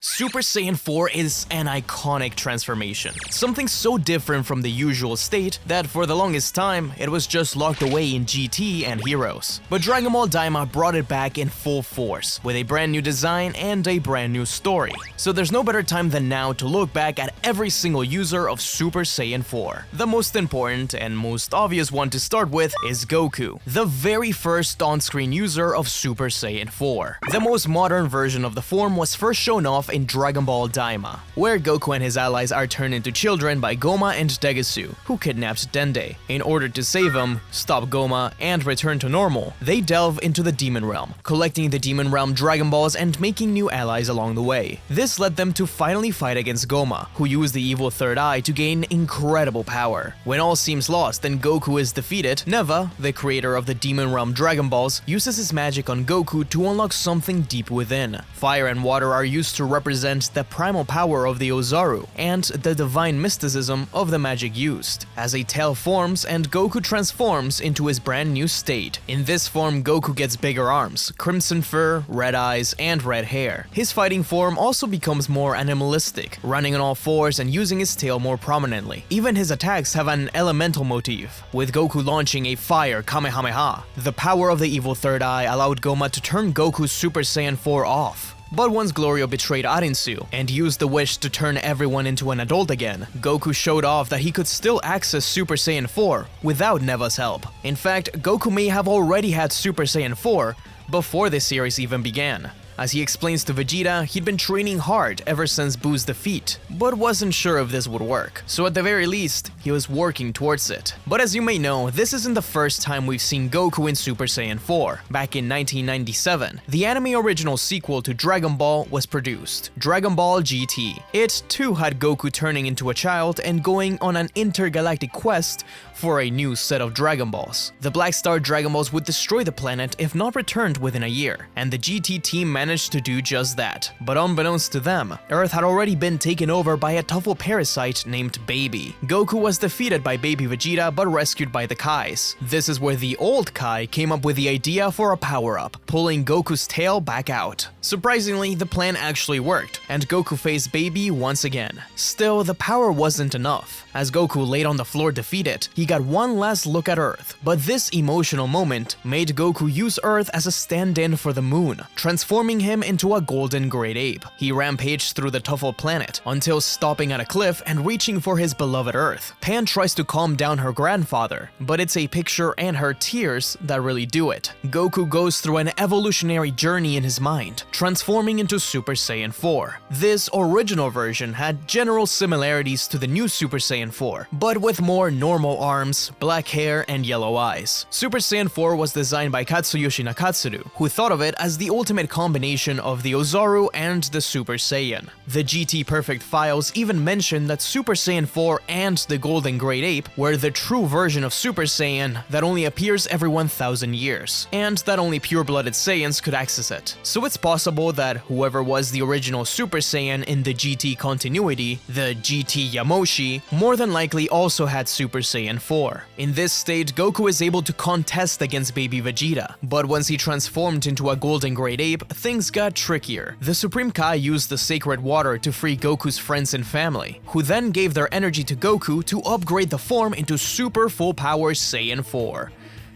Super Saiyan 4 is an iconic transformation, something so different from the usual state that for the longest time, it was just locked away in GT and Heroes. But Dragon Ball Daima brought it back in full force, with a brand new design and a brand new story. So there's no better time than now to look back at every single user of Super Saiyan 4. The most important and most obvious one to start with is Goku, the very first on-screen user of Super Saiyan 4. The most modern version of the form was first shown off in Dragon Ball Daima, where Goku and his allies are turned into children by Goma and Degisu, who kidnapped Dende. In order to save him, stop Goma, and return to normal, they delve into the Demon Realm, collecting the Demon Realm Dragon Balls and making new allies along the way. This led them to finally fight against Goma, who used the evil third eye to gain incredible power. When all seems lost and Goku is defeated, Neva, the creator of the Demon Realm Dragon Balls, uses his magic on Goku to unlock something deep within. Fire and water are used to represent the primal power of the Ozaru and the divine mysticism of the magic used, as a tail forms and Goku transforms into his brand new state. In this form, Goku gets bigger arms, crimson fur, red eyes, and red hair. His fighting form also becomes more animalistic, running on all fours and using his tail more prominently. Even his attacks have an elemental motif, with Goku launching a fire Kamehameha. The power of the evil third eye allowed Goma to turn Goku's Super Saiyan 4 off. But once Glorio betrayed Arinsu and used the wish to turn everyone into an adult again, Goku showed off that he could still access Super Saiyan 4 without Neva's help. In fact, Goku may have already had Super Saiyan 4 before this series even began. As he explains to Vegeta, he'd been training hard ever since Boo's defeat, but wasn't sure if this would work, so at the very least, he was working towards it. But as you may know, this isn't the first time we've seen Goku in Super Saiyan 4. Back in 1997, the anime original sequel to Dragon Ball was produced, Dragon Ball GT. It too had Goku turning into a child and going on an intergalactic quest for a new set of Dragon Balls. The Black Star Dragon Balls would destroy the planet if not returned within a year, and the GT team managed to do just that. But unbeknownst to them, Earth had already been taken over by a tough parasite named Baby. Goku was defeated by Baby Vegeta but rescued by the Kais. This is where the old Kai came up with the idea for a power-up, pulling Goku's tail back out. Surprisingly, the plan actually worked, and Goku faced Baby once again. Still, the power wasn't enough. As Goku laid on the floor defeated, he got one last look at Earth. But this emotional moment made Goku use Earth as a stand-in for the moon, transforming him into a golden great ape. He rampaged through the Tuffle planet until stopping at a cliff and reaching for his beloved Earth. Pan tries to calm down her grandfather, but it's a picture and her tears that really do it. Goku goes through an evolutionary journey in his mind, transforming into Super Saiyan 4. This original version had general similarities to the new Super Saiyan 4, but with more normal arms, black hair, and yellow eyes. Super Saiyan 4 was designed by Katsuyoshi Nakatsuru, who thought of it as the ultimate combination of the Ozaru and the Super Saiyan. The GT Perfect files even mention that Super Saiyan 4 and the Golden Great Ape were the true version of Super Saiyan that only appears every 1,000 years, and that only pure-blooded Saiyans could access it. So it's possible that whoever was the original Super Saiyan in the GT continuity, the GT Yamoshi, more than likely also had Super Saiyan 4. In this state, Goku is able to contest against Baby Vegeta, but once he transformed into a Golden Great Ape, things got trickier. The Supreme Kai used the sacred water to free Goku's friends and family, who then gave their energy to Goku to upgrade the form into Super Full Power Saiyan 4.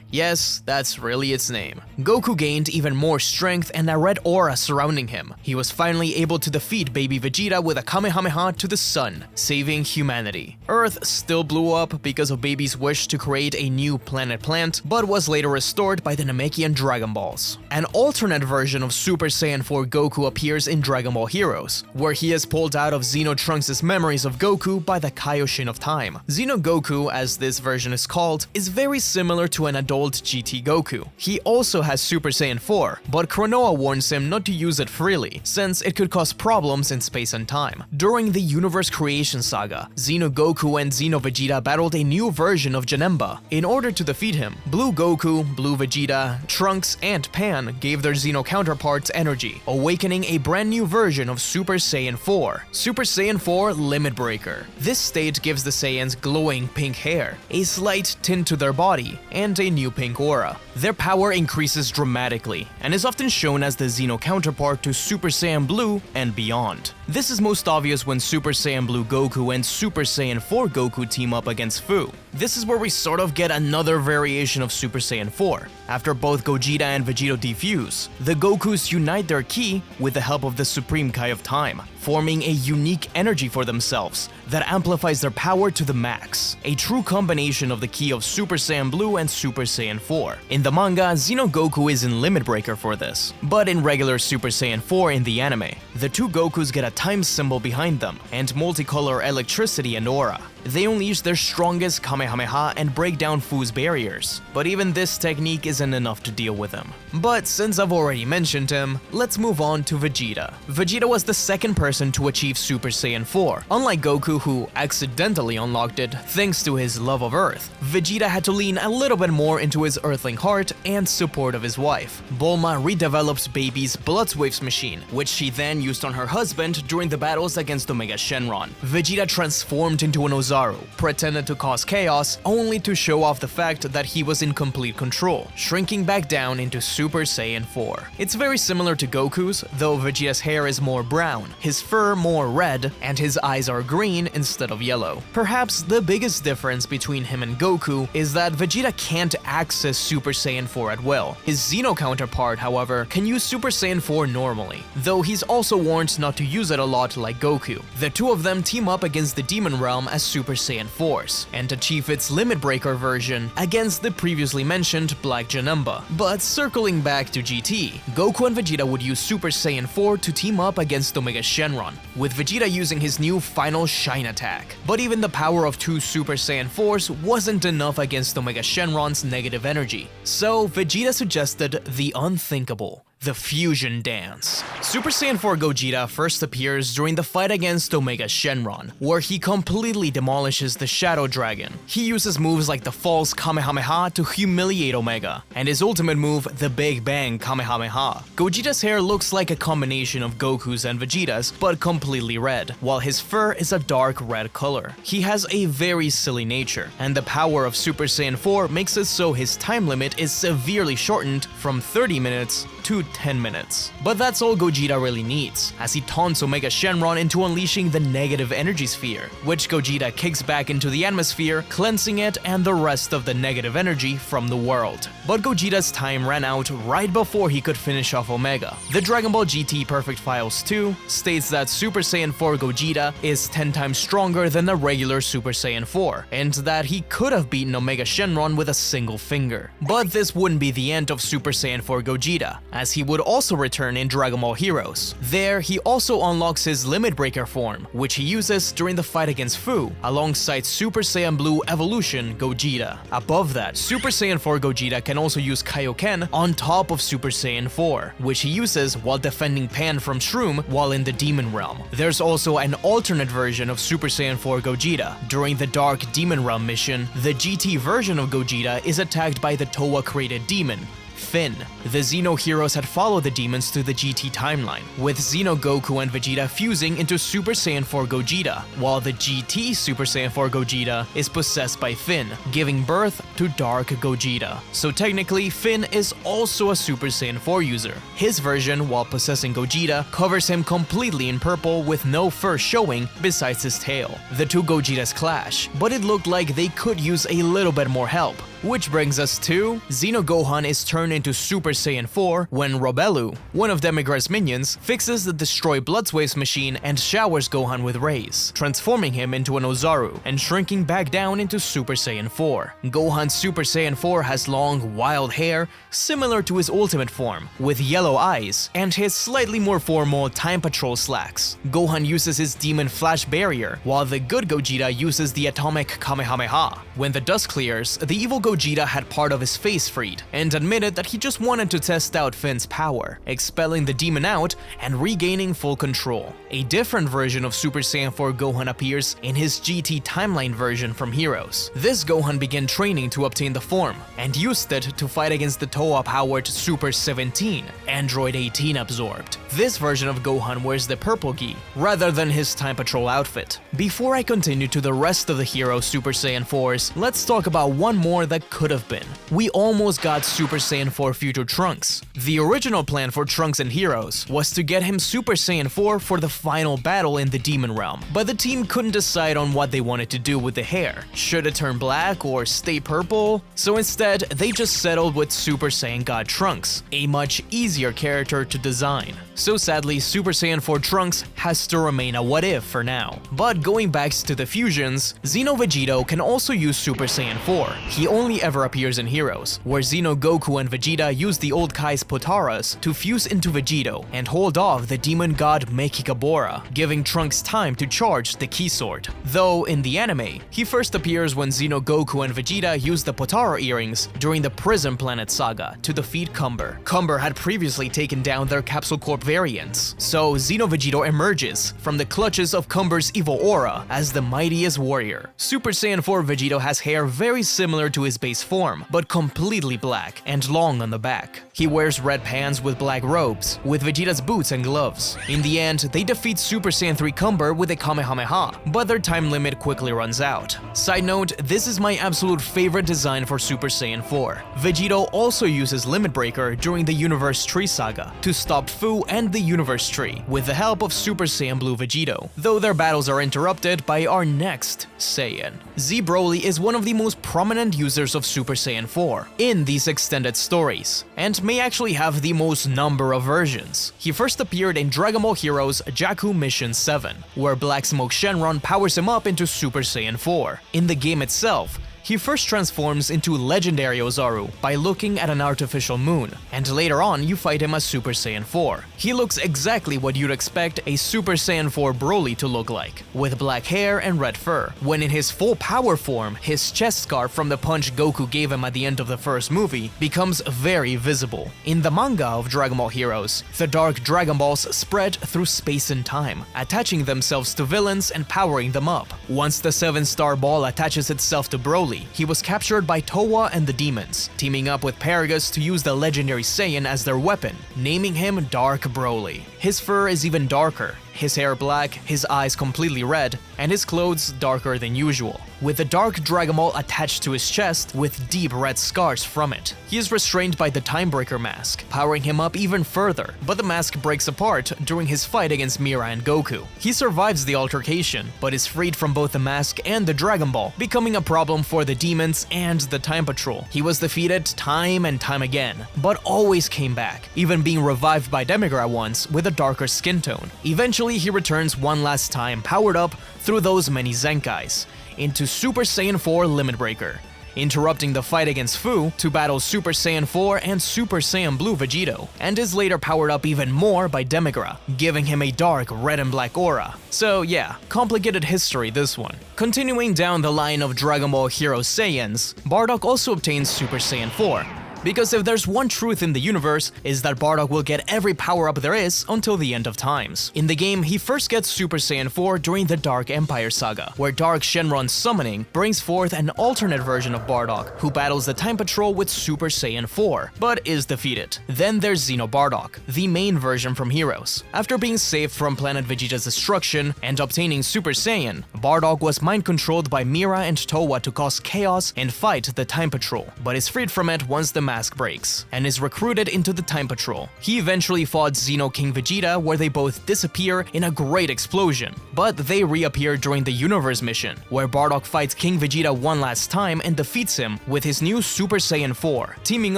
Yes, that's really its name. Goku gained even more strength and a red aura surrounding him. He was finally able to defeat Baby Vegeta with a Kamehameha to the sun, saving humanity. Earth still blew up because of Baby's wish to create a new planet plant, but was later restored by the Namekian Dragon Balls. An alternate version of Super Saiyan 4 Goku appears in Dragon Ball Heroes, where he is pulled out of Xeno Trunks' memories of Goku by the Kaioshin of Time. Xeno Goku, as this version is called, is very similar to an adult GT Goku. He also has Super Saiyan 4, but Kronoa warns him not to use it freely, since it could cause problems in space and time. During the Universe Creation Saga, Xeno Goku and Xeno Vegeta battled a new version of Janemba. In order to defeat him, Blue Goku, Blue Vegeta, Trunks, and Pan gave their Xeno counterparts energy, awakening a brand new version of Super Saiyan 4, Super Saiyan 4 Limit Breaker. This state gives the Saiyans glowing pink hair, a slight tint to their body, and a new new pink aura. Their power increases dramatically and is often shown as the Xeno counterpart to Super Saiyan Blue and beyond. This is most obvious when Super Saiyan Blue Goku and Super Saiyan 4 Goku team up against Fu. This is where we sort of get another variation of Super Saiyan 4. After both Gogeta and Vegito defuse, the Gokus unite their ki with the help of the Supreme Kai of Time, forming a unique energy for themselves that amplifies their power to the max, a true combination of the ki of Super Saiyan Blue and Super Saiyan 4. In the manga, Xeno Goku is in Limit Breaker for this, but in regular Super Saiyan 4 in the anime, the two Gokus get a time symbol behind them and multicolor electricity and aura. They unleash their strongest Kamehameha and break down Fu's barriers, but even this technique isn't enough to deal with him. But since I've already mentioned him, let's move on to Vegeta. Vegeta was the second person to achieve Super Saiyan 4. Unlike Goku, who accidentally unlocked it thanks to his love of Earth, Vegeta had to lean a little bit more into his Earthling heart and support of his wife. Bulma redevelops Baby's Bloodwaves machine, which she then used on her husband during the battles against Omega Shenron. Vegeta transformed into an Ozaru, pretended to cause chaos, only to show off the fact that he was in complete control, shrinking back down into Super Saiyan 4. It's very similar to Goku's, though Vegeta's hair is more brown, his fur more red, and his eyes are green instead of yellow. Perhaps the biggest difference between him and Goku is that Vegeta can't access Super Saiyan 4 at will. His Xeno counterpart, however, can use Super Saiyan 4 normally, though he's also warned not to use it a lot like Goku. The two of them team up against the Demon Realm as Super Saiyan Force, and achieve its Limit Breaker version against the previously mentioned Black Janemba. But circling back to GT, Goku and Vegeta would use Super Saiyan 4 to team up against Omega Shenron, with Vegeta using his new final Shine attack. But even the power of two Super Saiyan 4s wasn't enough against Omega Shenron's negative energy, so Vegeta suggested the unthinkable: the Fusion Dance. Super Saiyan 4 Gogeta first appears during the fight against Omega Shenron, where he completely demolishes the Shadow Dragon. He uses moves like the false Kamehameha to humiliate Omega, and his ultimate move, the Big Bang Kamehameha. Gogeta's hair looks like a combination of Goku's and Vegeta's, but completely red, while his fur is a dark red color. He has a very silly nature, and the power of Super Saiyan 4 makes it so his time limit is severely shortened from 30 minutes to 10 minutes. But that's all Gogeta really needs, as he taunts Omega Shenron into unleashing the negative energy sphere, which Gogeta kicks back into the atmosphere, cleansing it and the rest of the negative energy from the world. But Gogeta's time ran out right before he could finish off Omega. The Dragon Ball GT Perfect Files 2 states that Super Saiyan 4 Gogeta is 10 times stronger than the regular Super Saiyan 4, and that he could have beaten Omega Shenron with a single finger. But this wouldn't be the end of Super Saiyan 4 Gogeta, as he would also return in Dragon Ball Heroes. There, he also unlocks his Limit Breaker form, which he uses during the fight against Fu, alongside Super Saiyan Blue Evolution Gogeta. Above that, Super Saiyan 4 Gogeta can also use Kaioken on top of Super Saiyan 4, which he uses while defending Pan from Shroom while in the Demon Realm. There's also an alternate version of Super Saiyan 4 Gogeta. During the Dark Demon Realm mission, the GT version of Gogeta is attacked by the Towa-created demon, Finn. The Xeno heroes had followed the demons through the GT timeline, with Xeno Goku and Vegeta fusing into Super Saiyan 4 Gogeta, while the GT Super Saiyan 4 Gogeta is possessed by Finn, giving birth to Dark Gogeta. So technically, Finn is also a Super Saiyan 4 user. His version, while possessing Gogeta, covers him completely in purple with no fur showing besides his tail. The two Gogetas clash, but it looked like they could use a little bit more help. Which brings us to Xeno Gohan is turned into Super Saiyan 4 when Robelu, one of Demigra's minions, fixes the Destroy Bloodwaves machine and showers Gohan with rays, transforming him into an Ozaru and shrinking back down into Super Saiyan 4. Gohan's Super Saiyan 4 has long, wild hair, similar to his ultimate form, with yellow eyes, and his slightly more formal Time Patrol slacks. Gohan uses his Demon Flash Barrier, while the good Gogeta uses the Atomic Kamehameha. When the dust clears, the evil Gogeta had part of his face freed, and admitted that he just wanted to test out Finn's power, expelling the demon out and regaining full control. A different version of Super Saiyan 4 Gohan appears in his GT timeline version from Heroes. This Gohan began training to obtain the form, and used it to fight against the Towa-powered Super 17, Android 18 absorbed. This version of Gohan wears the purple gi, rather than his Time Patrol outfit. Before I continue to the rest of the Hero Super Saiyan 4s, let's talk about one more that could have been. We almost got Super Saiyan 4 Future Trunks. The original plan for Trunks and Heroes was to get him Super Saiyan 4 for the final battle in the Demon Realm, but the team couldn't decide on what they wanted to do with the hair. Should it turn black or stay purple? So instead, they just settled with Super Saiyan God Trunks, a much easier character to design. So sadly, Super Saiyan 4 Trunks has to remain a what if for now. But going back to the fusions, Xeno Vegito can also use Super Saiyan 4. He only ever appears in Heroes, where Xeno Goku and Vegeta use the old Kai's Potaras to fuse into Vegito and hold off the demon god Mechikabura, giving Trunks time to charge the Ki Sword. Though in the anime, he first appears when Xeno Goku and Vegeta use the Potara earrings during the Prison Planet saga to defeat Cumber. Cumber had previously taken down their Capsule Corp variants, so Xeno Vegito emerges from the clutches of Cumber's evil aura as the mightiest warrior. Super Saiyan 4 Vegito has hair very similar to his base form, but completely black and long on the back. He wears red pants with black robes, with Vegeta's boots and gloves. In the end, they defeat Super Saiyan 3 Cumber with a Kamehameha, but their time limit quickly runs out. Side note, this is my absolute favorite design for Super Saiyan 4. Vegito also uses Limit Breaker during the Universe Tree saga to stop Fu and the Universe Tree, with the help of Super Saiyan Blue Vegito, though their battles are interrupted by our next Saiyan. Z Broly is one of the most prominent users of Super Saiyan 4 in these extended stories, and may actually have the most number of versions. He first appeared in Dragon Ball Heroes Jakku Mission 7, where Black Smoke Shenron powers him up into Super Saiyan 4. In the game itself, he first transforms into Legendary Ozaru by looking at an artificial moon, and later on you fight him as Super Saiyan 4. He looks exactly what you'd expect a Super Saiyan 4 Broly to look like, with black hair and red fur. When in his full power form, his chest scar from the punch Goku gave him at the end of the first movie becomes very visible. In the manga of Dragon Ball Heroes, the Dark Dragon Balls spread through space and time, attaching themselves to villains and powering them up. Once the 7-star ball attaches itself to Broly, he was captured by Towa and the demons, teaming up with Paragus to use the legendary Saiyan as their weapon, naming him Dark Broly. His fur is even darker, his hair black, his eyes completely red, and his clothes darker than usual, with the Dark Dragon Ball attached to his chest with deep red scars from it. He is restrained by the Timebreaker mask, powering him up even further, but the mask breaks apart during his fight against Mira and Goku. He survives the altercation, but is freed from both the mask and the Dragon Ball, becoming a problem for the demons and the Time Patrol. He was defeated time and time again, but always came back, even being revived by Demigra once with a darker skin tone. Eventually, he returns one last time, powered up through those many Zenkais, into Super Saiyan 4 Limit Breaker, interrupting the fight against Fu to battle Super Saiyan 4 and Super Saiyan Blue Vegito, and is later powered up even more by Demigra, giving him a dark red and black aura. So yeah, complicated history this one. Continuing down the line of Dragon Ball Heroes Saiyans, Bardock also obtains Super Saiyan 4. Because if there's one truth in the universe, is that Bardock will get every power-up there is until the end of times. In the game, he first gets Super Saiyan 4 during the Dark Empire saga, where Dark Shenron's summoning brings forth an alternate version of Bardock, who battles the Time Patrol with Super Saiyan 4, but is defeated. Then there's Xeno Bardock, the main version from Heroes. After being saved from Planet Vegeta's destruction and obtaining Super Saiyan, Bardock was mind-controlled by Mira and Towa to cause chaos and fight the Time Patrol, but is freed from it once the mask breaks, and is recruited into the Time Patrol. He eventually fought Xeno King Vegeta, where they both disappear in a great explosion, but they reappear during the Universe mission, where Bardock fights King Vegeta one last time and defeats him with his new Super Saiyan 4, teaming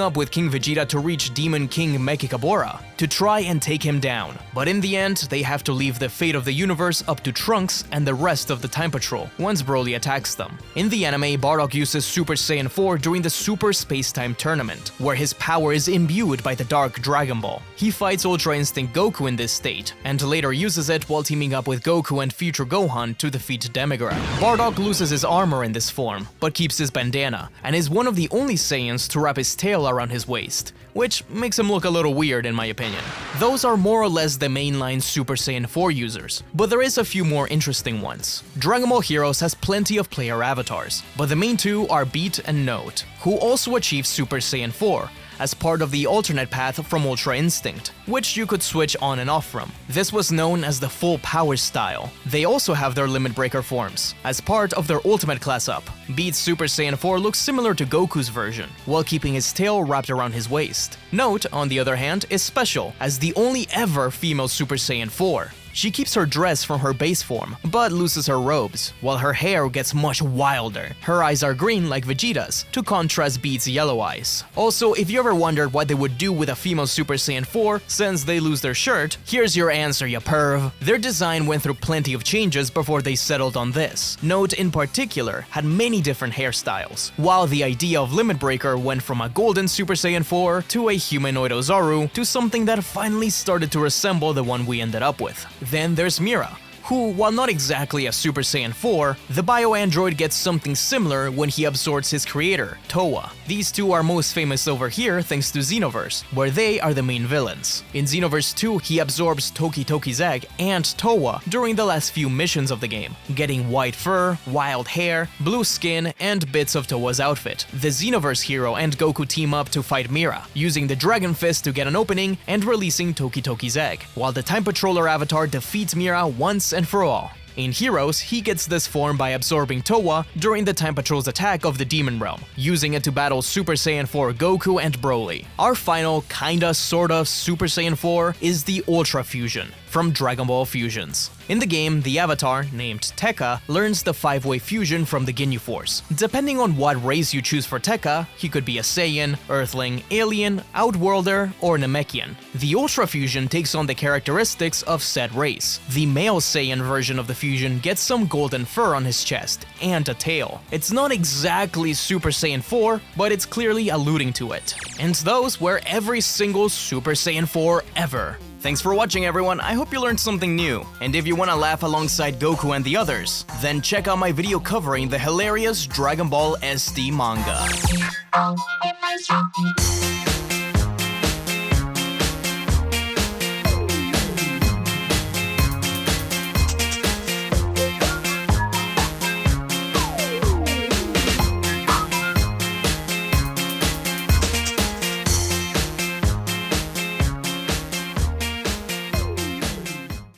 up with King Vegeta to reach Demon King Mechikabura to try and take him down. But in the end, they have to leave the fate of the universe up to Trunks and the rest of the Time Patrol once Broly attacks them. In the anime, Bardock uses Super Saiyan 4 during the Super Space-Time Tournament, where his power is imbued by the Dark Dragon Ball. He fights Ultra Instinct Goku in this state, and later uses it while teaming up with Goku and future Gohan to defeat Demigra. Bardock loses his armor in this form, but keeps his bandana, and is one of the only Saiyans to wrap his tail around his waist, which makes him look a little weird in my opinion. Those are more or less the mainline Super Saiyan 4 users, but there is a few more interesting ones. Dragon Ball Heroes has plenty of player avatars, but the main two are Beat and Note, who also achieve Super Saiyan 4, as part of the alternate path from Ultra Instinct, which you could switch on and off from. This was known as the full power style. They also have their limit breaker forms, as part of their ultimate class up. Beats Super Saiyan 4 looks similar to Goku's version, while keeping his tail wrapped around his waist. Note, on the other hand, is special, as the only ever female Super Saiyan 4. She keeps her dress from her base form, but loses her robes, while her hair gets much wilder. Her eyes are green like Vegeta's, to contrast Beats' yellow eyes. Also, if you ever wondered what they would do with a female Super Saiyan 4 since they lose their shirt, here's your answer, ya perv. Their design went through plenty of changes before they settled on this. Note, in particular, had many different hairstyles, while the idea of Limit Breaker went from a golden Super Saiyan 4 to a humanoid Ozaru to something that finally started to resemble the one we ended up with. Then there's Mira, who, while not exactly a Super Saiyan 4, the bio-android gets something similar when he absorbs his creator, Towa. These two are most famous over here thanks to Xenoverse, where they are the main villains. In Xenoverse 2, he absorbs Toki Toki's egg and Towa during the last few missions of the game, getting white fur, wild hair, blue skin, and bits of Towa's outfit. The Xenoverse hero and Goku team up to fight Mira, using the Dragon Fist to get an opening and releasing Toki Toki's egg, while the Time Patroller avatar defeats Mira once and for all. In Heroes, he gets this form by absorbing Towa during the Time Patrol's attack of the Demon Realm, using it to battle Super Saiyan 4 Goku and Broly. Our final, kinda, sorta, Super Saiyan 4 is the Ultra Fusion, from Dragon Ball Fusions. In the game, the avatar, named Tekka, learns the 5-way fusion from the Ginyu Force. Depending on what race you choose for Tekka, he could be a Saiyan, Earthling, Alien, Outworlder, or Namekian. The Ultra Fusion takes on the characteristics of said race. The male Saiyan version of the fusion gets some golden fur on his chest, and a tail. It's not exactly Super Saiyan 4, but it's clearly alluding to it. And those were every single Super Saiyan 4 ever. Thanks for watching, everyone. I hope you learned something new. And if you want to laugh alongside Goku and the others, then check out my video covering the hilarious Dragon Ball SD manga.